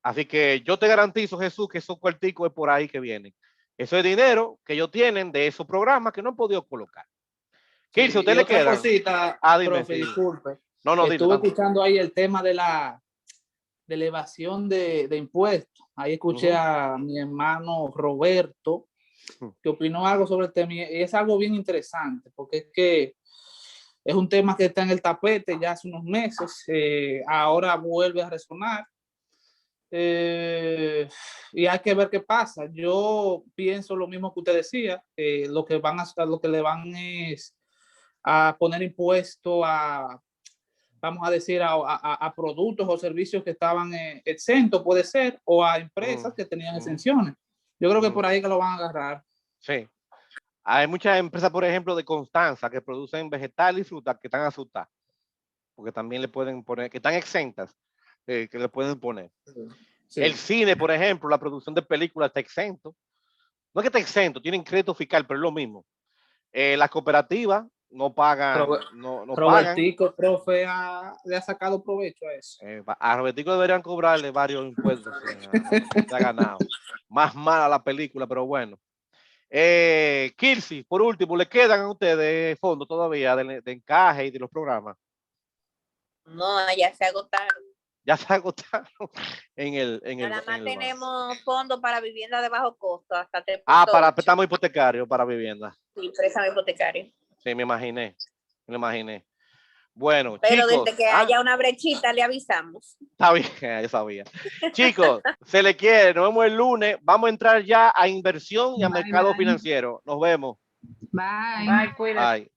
Así que yo te garantizo, Jesús, que esos cuarticos es por ahí que vienen. Eso es dinero que ellos tienen de esos programas que no han podido colocar. ¿Qué si a usted le queda? Cosita, dime, profe, disculpe. Estuve escuchando ahí el tema de la evasión de impuestos. Ahí escuché a mi hermano Roberto que opinó algo sobre el tema y es algo bien interesante porque es que es un tema que está en el tapete ya hace unos meses, ahora vuelve a resonar y hay que ver qué pasa. Yo pienso lo mismo que usted decía, lo que le van es a poner impuesto a, vamos a decir, a productos o servicios que estaban exentos, puede ser, o a empresas que tenían exenciones. Yo creo que por ahí que lo van a agarrar. Sí. Hay muchas empresas, por ejemplo, de Constanza, que producen vegetales y frutas que están asustadas, porque también le pueden poner, que están exentas, que le pueden poner. Sí. El cine, por ejemplo, la producción de películas está exento. No es que está exento, tienen crédito fiscal, pero es lo mismo. Las cooperativas no pagan. Robertico, profe, le ha sacado provecho a eso. A Robertico deberían cobrarle varios impuestos. Se ha ganado. Más mala la película, pero bueno. Kirsi, por último, ¿le quedan a ustedes fondos todavía de encaje y de los programas? No, ya se agotaron. Ya se agotaron Nada más tenemos fondos para vivienda de bajo costo. Hasta para préstamo hipotecario para vivienda. Sí, préstamo hipotecario. Sí, me imaginé. Bueno, pero chicos, desde que haya una brechita le avisamos. Está bien, yo sabía. Chicos, se le quiere, nos vemos el lunes. Vamos a entrar ya a inversión y a mercado financiero. Nos vemos. Bye. Bye, cuídate. Bye.